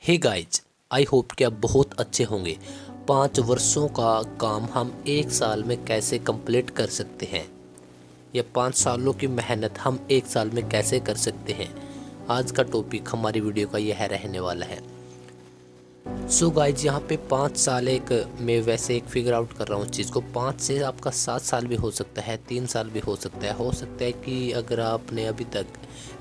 Hey guys, I hope कि आप बहुत अच्छे होंगे। 5 वर्षों का काम हम 1 साल में कैसे कंप्लीट कर सकते हैं, या 5 सालों की मेहनत हम 1 साल में कैसे कर सकते हैं। आज का टॉपिक हमारी वीडियो का यह रहने वाला है। सो गाइज, यहाँ पे 5 साल एक मैं वैसे एक फिगर आउट कर रहा हूँ चीज़ को। 5 से आपका 7 साल भी हो सकता है, 3 साल भी हो सकता है। हो सकता है कि अगर आपने अभी तक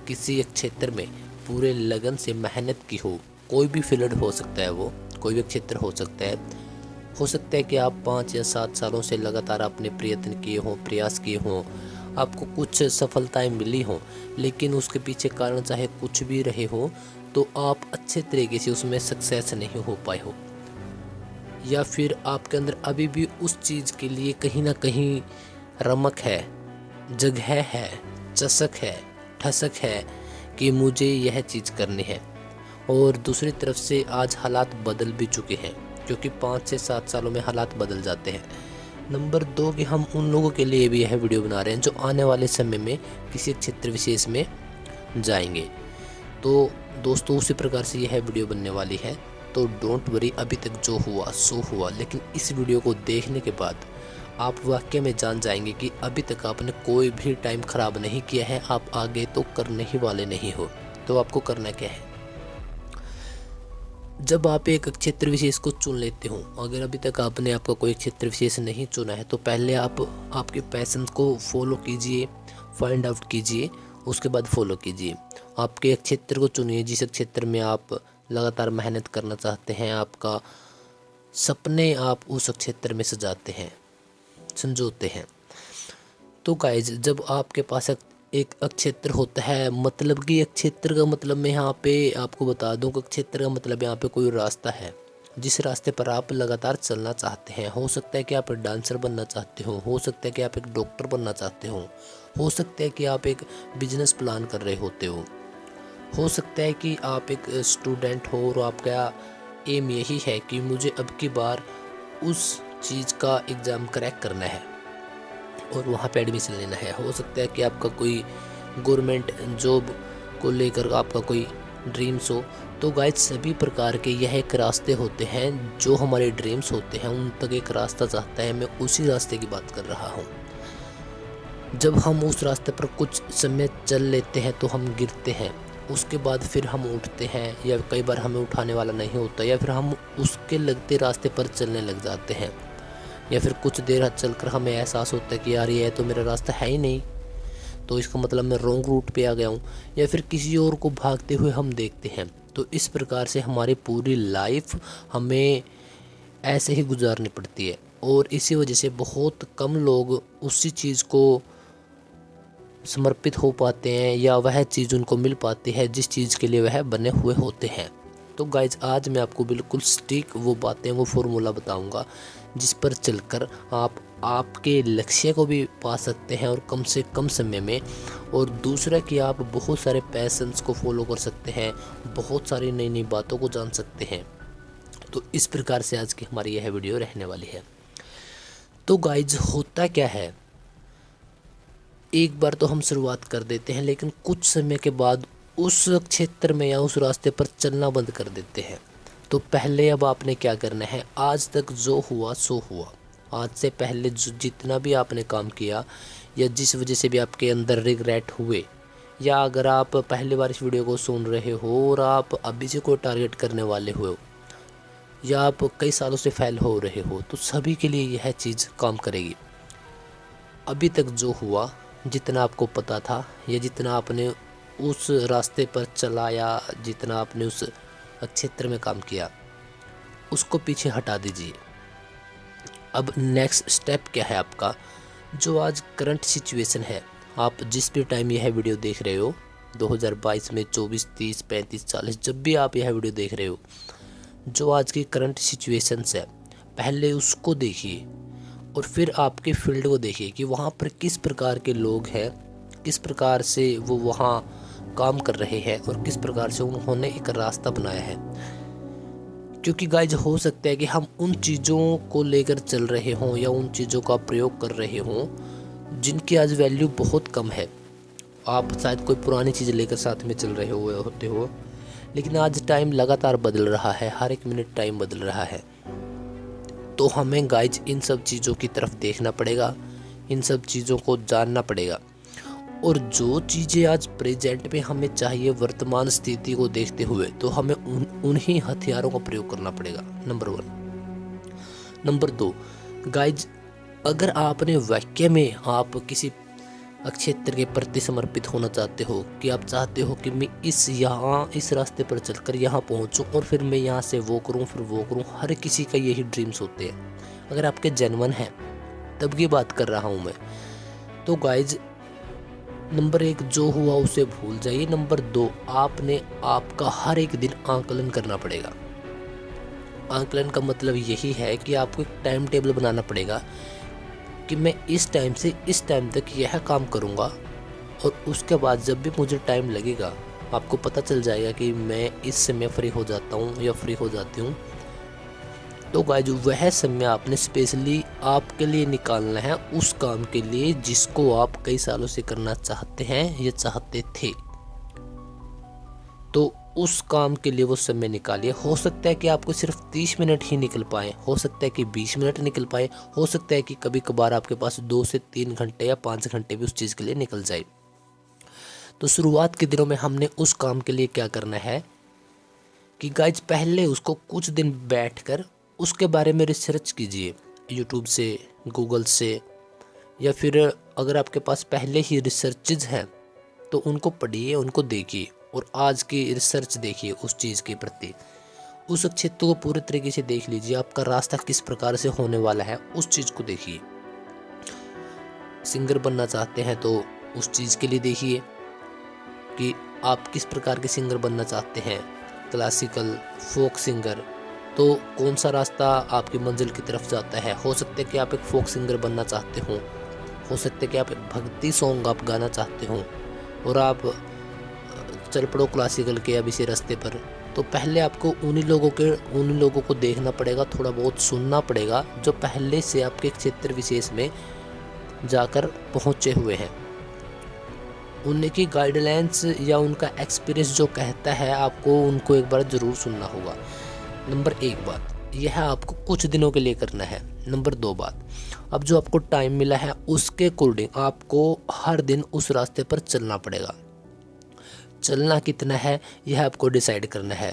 किसी एक क्षेत्र में पूरे लगन से मेहनत की हो, कोई भी फील्ड हो सकता है, वो कोई भी क्षेत्र हो सकता है। हो सकता है कि आप 5 या 7 सालों से लगातार आपने प्रयत्न किए हों, प्रयास किए हों, आपको कुछ सफलताएं मिली हों, लेकिन उसके पीछे कारण चाहे कुछ भी रहे हो, तो आप अच्छे तरीके से उसमें सक्सेस नहीं हो पाए हो, या फिर आपके अंदर अभी भी उस चीज़ के लिए कहीं ना कहीं रमक है, जगह है, चसक है, ठसक है कि मुझे यह चीज़ करनी है। और दूसरी तरफ से आज हालात बदल भी चुके हैं, क्योंकि 5 से 7 सालों में हालात बदल जाते हैं। नंबर 2 कि हम उन लोगों के लिए भी यह वीडियो बना रहे हैं जो आने वाले समय में किसी क्षेत्र विशेष में जाएंगे। तो दोस्तों, उसी प्रकार से यह वीडियो बनने वाली है। तो डोंट वरी, अभी तक जो हुआ सो हुआ, लेकिन इस वीडियो को देखने के बाद आप वाकई में जान जाएंगे कि अभी तक आपने कोई भी टाइम ख़राब नहीं किया है। आप आगे तो करने ही वाले नहीं हो। तो आपको करना क्या है? जब आप एक क्षेत्र विशेष को चुन लेते हो, अगर अभी तक आपने आपका कोई क्षेत्र विशेष नहीं चुना है, तो पहले आप आपके पैशन को फॉलो कीजिए, फाइंड आउट कीजिए, उसके बाद फॉलो कीजिए। आपके एक क्षेत्र को चुनिए जिस क्षेत्र में आप लगातार मेहनत करना चाहते हैं, आपका सपने आप उस क्षेत्र में सजाते हैं, संजोते हैं। तो गाइज, जब आपके पास एक क्षेत्र होता है, मतलब कि एक क्षेत्र का मतलब मैं यहाँ पे आपको बता दूं कि क्षेत्र का मतलब यहाँ पे कोई रास्ता है जिस रास्ते पर आप लगातार चलना चाहते हैं। हो सकता है कि आप डांसर बनना चाहते हो सकता है कि आप एक डॉक्टर बनना चाहते हो सकता है कि आप एक बिजनेस प्लान कर रहे होते हो सकता है कि आप एक स्टूडेंट हो और आपका एम यही है कि मुझे अब की बार उस चीज़ का एग्ज़ाम क्रैक करना है और वहाँ पे एडमिशन लेना है। हो सकता है कि आपका कोई गवर्नमेंट जॉब को लेकर आपका कोई ड्रीम्स हो। तो गाइस, सभी प्रकार के यह एक रास्ते होते हैं जो हमारे ड्रीम्स होते हैं, उन तक एक रास्ता जाता है। मैं उसी रास्ते की बात कर रहा हूँ। जब हम उस रास्ते पर कुछ समय चल लेते हैं तो हम गिरते हैं, उसके बाद फिर हम उठते हैं, या कई बार हमें उठाने वाला नहीं होता, या फिर हम उसके लगते रास्ते पर चलने लग जाते हैं, या फिर कुछ देर चलकर हमें एहसास होता है कि यार ये तो मेरा रास्ता है ही नहीं, तो इसका मतलब मैं रॉन्ग रूट पे आ गया हूँ, या फिर किसी और को भागते हुए हम देखते हैं। तो इस प्रकार से हमारी पूरी लाइफ हमें ऐसे ही गुजारनी पड़ती है, और इसी वजह से बहुत कम लोग उसी चीज़ को समर्पित हो पाते हैं, या वह चीज़ उनको मिल पाती है जिस चीज़ के लिए वह बने हुए होते हैं। तो गाइज, आज मैं आपको बिल्कुल सटीक वो बातें, वो फॉर्मूला बताऊंगा जिस पर चलकर आप आपके लक्ष्य को भी पा सकते हैं, और कम से कम समय में। और दूसरा कि आप बहुत सारे पैशंस को फॉलो कर सकते हैं, बहुत सारी नई नई बातों को जान सकते हैं। तो इस प्रकार से आज की हमारी यह वीडियो रहने वाली है। तो गाइज, होता क्या है, एक बार तो हम शुरुआत कर देते हैं, लेकिन कुछ समय के बाद उस क्षेत्र में या उस रास्ते पर चलना बंद कर देते हैं। तो पहले अब आपने क्या करना है, आज तक जो हुआ सो हुआ। आज से पहले जो जितना भी आपने काम किया, या जिस वजह से भी आपके अंदर रिग्रेट हुए, या अगर आप पहली बार इस वीडियो को सुन रहे हो और आप अभी से कोई टारगेट करने वाले हो, या आप कई सालों से फेल हो रहे हो, तो सभी के लिए यह चीज़ काम करेगी। अभी तक जो हुआ, जितना आपको पता था, या जितना आपने उस रास्ते पर चला, या जितना आपने उस क्षेत्र में काम किया, उसको पीछे हटा दीजिए। अब नेक्स्ट स्टेप क्या है आपका? जो आज करंट सिचुएशन है, आप जिस भी टाइम यह वीडियो देख रहे हो, 2022 में 24, 30, 35, 40, जब भी आप यह वीडियो देख रहे हो, जो आज की करंट सिचुएशंस है, पहले उसको देखिए, और फिर आपके फील्ड को देखिए कि वहाँ पर किस प्रकार के लोग हैं, किस प्रकार से वो वहाँ काम कर रहे हैं, और किस प्रकार से उन्होंने एक रास्ता बनाया है। क्योंकि गाइज, हो सकता है कि हम उन चीज़ों को लेकर चल रहे हों, या उन चीज़ों का प्रयोग कर रहे हों जिनकी आज वैल्यू बहुत कम है। आप शायद कोई पुरानी चीज़ लेकर साथ में चल रहे होते हो, लेकिन आज टाइम लगातार बदल रहा है, हर एक मिनट टाइम बदल रहा है। तो हमें गाइज इन सब चीज़ों की तरफ देखना पड़ेगा, इन सब चीज़ों को जानना पड़ेगा। और जो चीज़ें आज प्रेजेंट में हमें चाहिए वर्तमान स्थिति को देखते हुए, तो हमें उन्हीं हथियारों का प्रयोग करना पड़ेगा, नंबर 1। नंबर 2, गाइज अगर आपने वाक्य में आप किसी क्षेत्र के प्रति समर्पित होना चाहते हो, कि आप चाहते हो कि मैं इस रास्ते पर चलकर यहाँ पहुँचूँ और फिर मैं यहाँ से वो करूँ फिर वो करूँ, हर किसी का यही ड्रीम्स होते हैं। अगर आपके जेन्युइन हैं तब की बात कर रहा हूँ मैं। तो गाइज नंबर 1 जो हुआ उसे भूल जाइए। नंबर 2, आपने आपका हर एक दिन आकलन करना पड़ेगा। आकलन का मतलब यही है कि आपको एक टाइम टेबल बनाना पड़ेगा कि मैं इस टाइम से इस टाइम तक यह काम करूँगा, और उसके बाद जब भी मुझे टाइम लगेगा आपको पता चल जाएगा कि मैं इस समय फ्री हो जाता हूँ या फ्री हो जाती हूँ। तो गाइस वह समय आपने स्पेशली आपके लिए निकालना है, उस काम के लिए जिसको आप कई सालों से करना चाहते हैं या चाहते थे। तो उस काम के लिए वो समय निकालिए। हो सकता है कि आपको सिर्फ 30 मिनट ही निकल पाए, हो सकता है कि 20 मिनट निकल पाए, हो सकता है कि कभी कभार आपके पास 2 से 3 घंटे या 5 घंटे भी उस चीज़ के लिए निकल जाए। तो शुरुआत के दिनों में हमने उस काम के लिए क्या करना है कि गाइज पहले उसको कुछ दिन बैठकर उसके बारे में रिसर्च कीजिए, यूट्यूब से, गूगल से, या फिर अगर आपके पास पहले ही रिसर्चेज हैं तो उनको पढ़िए, उनको देखिए और आज की रिसर्च देखिए उस चीज़ के प्रति। उस क्षेत्र को पूरे तरीके से देख लीजिए, आपका रास्ता किस प्रकार से होने वाला है उस चीज़ को देखिए। सिंगर बनना चाहते हैं तो उस चीज़ के लिए देखिए कि आप किस प्रकार के सिंगर बनना चाहते हैं, क्लासिकल, फोक सिंगर, तो कौन सा रास्ता आपकी मंजिल की तरफ जाता है। हो सकता है कि आप एक फोक सिंगर बनना चाहते हो सकता है कि आप एक भक्ति सॉन्ग आप गाना चाहते हो और आप चल पड़ो क्लासिकल के अब इसी रास्ते पर। तो पहले आपको उन्हीं लोगों को देखना पड़ेगा, थोड़ा बहुत सुनना पड़ेगा जो पहले से आपके क्षेत्र विशेष में जाकर पहुँचे हुए हैं। उनकी गाइडलाइंस या उनका एक्सपीरियंस जो कहता है, आपको उनको एक बार ज़रूर सुनना होगा। नंबर 1 बात यह आपको कुछ दिनों के लिए करना है। नंबर 2 बात, अब जो आपको टाइम मिला है उसके अकॉर्डिंग आपको हर दिन उस रास्ते पर चलना पड़ेगा। चलना कितना है यह आपको डिसाइड करना है।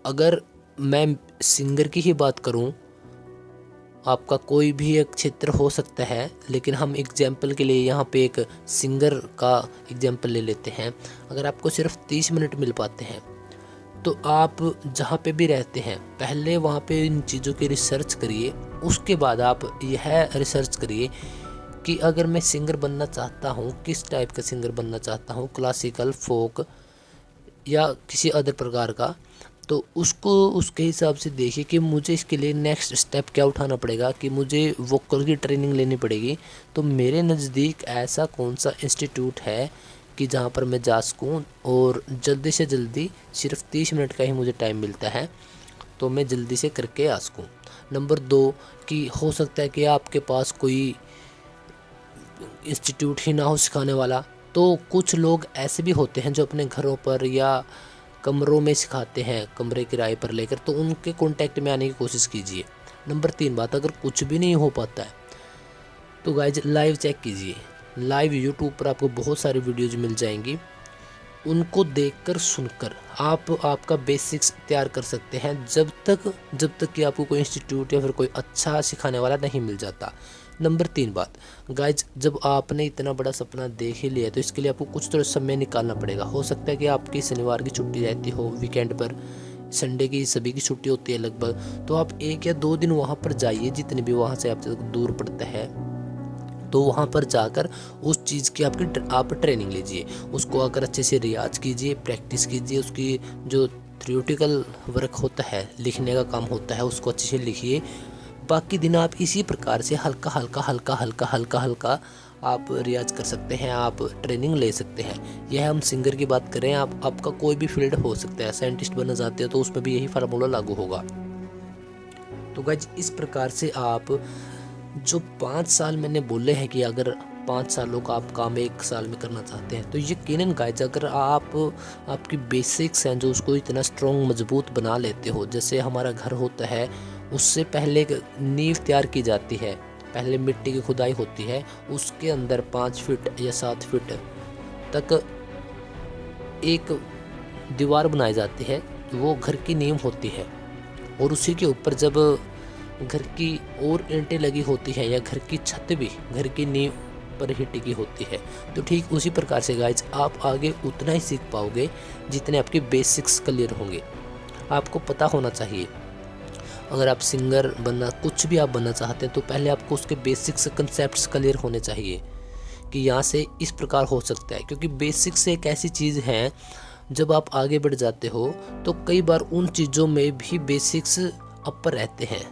अगर मैं सिंगर की ही बात करूं, आपका कोई भी एक क्षेत्र हो सकता है, लेकिन हम एग्जाम्पल के लिए यहाँ पे एक सिंगर का एग्जाम्पल ले लेते हैं। अगर आपको सिर्फ 30 मिनट मिल पाते हैं तो आप जहाँ पे भी रहते हैं पहले वहाँ पे इन चीज़ों की रिसर्च करिए। उसके बाद आप यह रिसर्च करिए कि अगर मैं सिंगर बनना चाहता हूँ, किस टाइप का सिंगर बनना चाहता हूँ, क्लासिकल, फोक या किसी अदर प्रकार का, तो उसको उसके हिसाब से देखिए कि मुझे इसके लिए नेक्स्ट स्टेप क्या उठाना पड़ेगा, कि मुझे वोकल की ट्रेनिंग लेनी पड़ेगी। तो मेरे नज़दीक ऐसा कौन सा इंस्टीट्यूट है कि जहाँ पर मैं जा सकूँ और जल्दी से जल्दी, सिर्फ 30 मिनट का ही मुझे टाइम मिलता है तो मैं जल्दी से करके आ सकूँ। नंबर 2 कि हो सकता है कि आपके पास कोई इंस्टीट्यूट ही ना हो सिखाने वाला, तो कुछ लोग ऐसे भी होते हैं जो अपने घरों पर या कमरों में सिखाते हैं, कमरे किराए पर लेकर, तो उनके कांटेक्ट में आने की कोशिश कीजिए। नंबर 3 बात, अगर कुछ भी नहीं हो पाता है तो गाइज लाइव चेक कीजिए। लाइव यूट्यूब पर आपको बहुत सारी वीडियोज मिल जाएंगी, उनको देखकर सुनकर आप आपका बेसिक्स तैयार कर सकते हैं, जब तक कि आपको कोई इंस्टीट्यूट या फिर कोई अच्छा सिखाने वाला नहीं मिल जाता। नंबर 3 बात, गाइज जब आपने इतना बड़ा सपना देख ही लिया तो इसके लिए आपको कुछ तो समय निकालना पड़ेगा। हो सकता है कि आपकी शनिवार की छुट्टी रहती हो, वीकेंड पर संडे की सभी की छुट्टी होती है लगभग, तो आप 1 या 2 दिन वहाँ पर जाइए, जितने भी वहाँ से आप दूर पड़ता है, तो वहाँ पर जाकर उस चीज़ की आप ट्रेनिंग लीजिए, उसको आकर अच्छे से रियाज कीजिए, प्रैक्टिस कीजिए। उसकी जो थ्योरेटिकल वर्क होता है, लिखने का काम होता है, उसको अच्छे से लिखिए। बाकी दिन आप इसी प्रकार से हल्का हल्का आप रियाज कर सकते हैं, आप ट्रेनिंग ले सकते हैं। यह हम सिंगर की बात करें, आपका कोई भी फील्ड हो सकता है, साइंटिस्ट बनना चाहते हो तो उसमें भी यही फार्मूला लागू होगा। तो गाइस इस प्रकार से आप जो 5 साल मैंने बोले हैं कि अगर 5 सालों का आप काम 1 साल में करना चाहते हैं, तो यकीनन गाइज अगर आप आपकी बेसिक्स हैं जो उसको इतना स्ट्रॉन्ग मजबूत बना लेते हो, जैसे हमारा घर होता है उससे पहले एक नींव तैयार की जाती है, पहले मिट्टी की खुदाई होती है, उसके अंदर 5 फीट या 7 फीट तक एक दीवार बनाई जाती है, वो घर की नींव होती है। और उसी के ऊपर जब घर की और ईंटें लगी होती है या घर की छत भी घर की नींव पर ही टिकी होती है, तो ठीक उसी प्रकार से गाइज आप आगे उतना ही सीख पाओगे जितने आपके बेसिक्स क्लियर होंगे। आपको पता होना चाहिए, अगर आप सिंगर बनना, कुछ भी आप बनना चाहते हैं, तो पहले आपको उसके बेसिक्स कंसेप्ट्स क्लियर होने चाहिए कि यहाँ से इस प्रकार हो सकता है। क्योंकि बेसिक्स एक ऐसी चीज़ है, जब आप आगे बढ़ जाते हो तो कई बार उन चीज़ों में भी बेसिक्स अपर रहते हैं,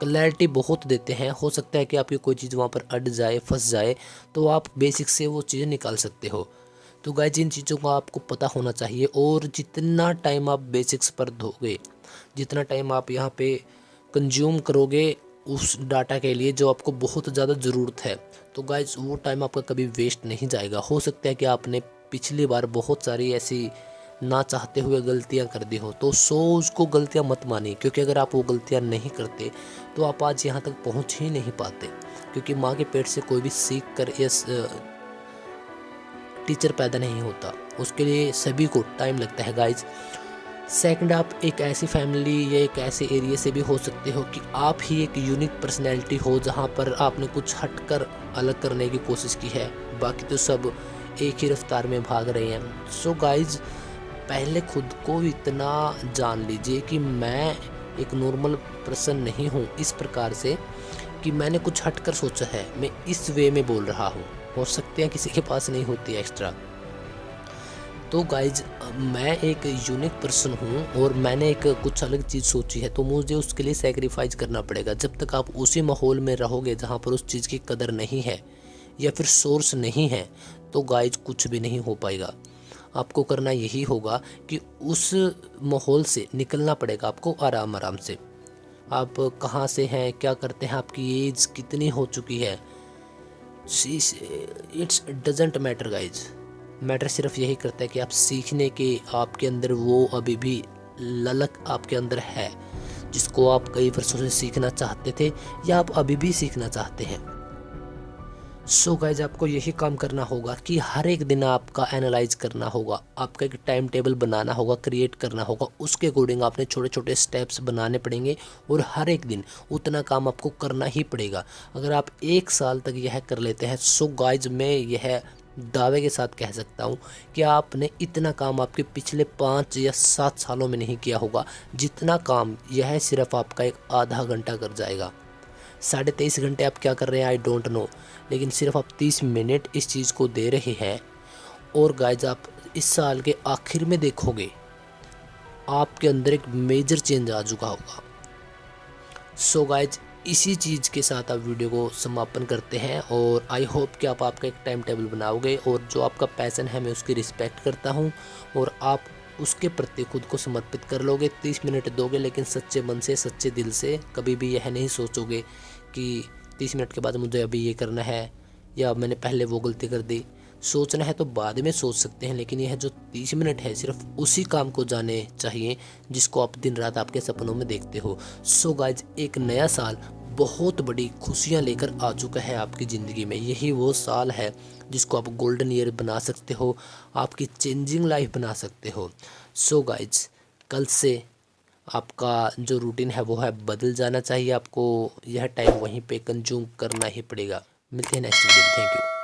क्लैरिटी बहुत देते हैं। हो सकता है कि आपकी कोई चीज़ वहाँ पर अड़ जाए, फंस जाए, तो आप बेसिक्स से वो चीज़ें निकाल सकते हो। तो गाइस इन चीज़ों का आपको पता होना चाहिए, और जितना टाइम आप बेसिक्स पर दोगे, जितना टाइम आप यहाँ पे कंज्यूम करोगे उस डाटा के लिए जो आपको बहुत ज़्यादा ज़रूरत है, तो गाइस वो टाइम आपका कभी वेस्ट नहीं जाएगा। हो सकता है कि आपने पिछली बार बहुत सारी ऐसी ना चाहते हुए गलतियां कर दी हो, तो उसको गलतियां मत मानिए, क्योंकि अगर आप वो गलतियां नहीं करते तो आप आज यहाँ तक पहुँच ही नहीं पाते। क्योंकि माँ के पेट से कोई भी सीख कर या टीचर पैदा नहीं होता, उसके लिए सभी को टाइम लगता है गाइज। सेकंड, आप एक ऐसी फैमिली या एक ऐसे एरिया से भी हो सकते हो कि आप ही एक यूनिक पर्सनैलिटी हो, जहाँ पर आपने कुछ हटकर अलग करने की कोशिश की है, बाकी तो सब एक ही रफ्तार में भाग रहे हैं। सो गाइज पहले खुद को इतना जान लीजिए कि मैं एक नॉर्मल पर्सन नहीं हूँ, इस प्रकार से कि मैंने कुछ हटकर सोचा है, मैं इस वे में बोल रहा हूँ। हो सकते हैं किसी के पास नहीं होती है एक्स्ट्रा। तो गाइज मैं एक यूनिक पर्सन हूँ और मैंने एक कुछ अलग चीज़ सोची है, तो मुझे उसके लिए सेक्रीफाइस करना पड़ेगा। जब तक आप उसी माहौल में रहोगे जहाँ पर उस चीज़ की कदर नहीं है या फिर सोर्स नहीं है, तो गाइज कुछ भी नहीं हो पाएगा। आपको करना यही होगा कि उस माहौल से निकलना पड़ेगा आपको आराम आराम से। आप कहाँ से हैं, क्या करते हैं, आपकी एज कितनी हो चुकी है, it's doesn't matter guys. Matter सिर्फ यही करता है कि आप सीखने के आपके अंदर वो अभी भी ललक आपके अंदर है, जिसको आप कई वर्षों से सीखना चाहते थे या आप अभी भी सीखना चाहते हैं। सो गाइज आपको यही काम करना होगा कि हर एक दिन आपका एनालाइज करना होगा, आपका एक टाइम टेबल बनाना होगा, क्रिएट करना होगा, उसके अकॉर्डिंग आपने छोटे छोटे स्टेप्स बनाने पड़ेंगे और हर एक दिन उतना काम आपको करना ही पड़ेगा। अगर आप 1 साल तक यह कर लेते हैं, सो गाइज मैं यह दावे के साथ कह सकता हूँ कि आपने इतना काम आपके पिछले 5 या 7 सालों में नहीं किया होगा, जितना काम यह सिर्फ आपका एक आधा घंटा कर जाएगा। 23.5 घंटे आप क्या कर रहे हैं आई डोंट नो, लेकिन सिर्फ आप 30 मिनट इस चीज़ को दे रहे हैं। और गाइज आप इस साल के आखिर में देखोगे आपके अंदर एक मेजर चेंज आ चुका होगा। सो गाइज इसी चीज़ के साथ आप वीडियो को समापन करते हैं, और आई होप कि आप आपका एक टाइम टेबल बनाओगे, और जो आपका पैशन है मैं उसकी रिस्पेक्ट करता हूँ, और आप उसके प्रति खुद को समर्पित कर लोगे। 30 मिनट दोगे, लेकिन सच्चे मन से, सच्चे दिल से। कभी भी यह नहीं सोचोगे कि 30 मिनट के बाद मुझे अभी ये करना है या मैंने पहले वो गलती कर दी। सोचना है तो बाद में सोच सकते हैं, लेकिन यह जो 30 मिनट है सिर्फ उसी काम को जाने चाहिए जिसको आप दिन रात आपके सपनों में देखते हो। सो गाइज एक नया साल बहुत बड़ी खुशियाँ लेकर आ चुका है आपकी ज़िंदगी में। यही वो साल है जिसको आप गोल्डन ईयर बना सकते हो, आपकी चेंजिंग लाइफ बना सकते हो। सो गाइज कल से आपका जो रूटीन है वो है बदल जाना चाहिए, आपको यह टाइम वहीं पे कंज्यूम करना ही पड़ेगा। मिलते हैं नेक्स्ट वीडियो में, थैंक यू।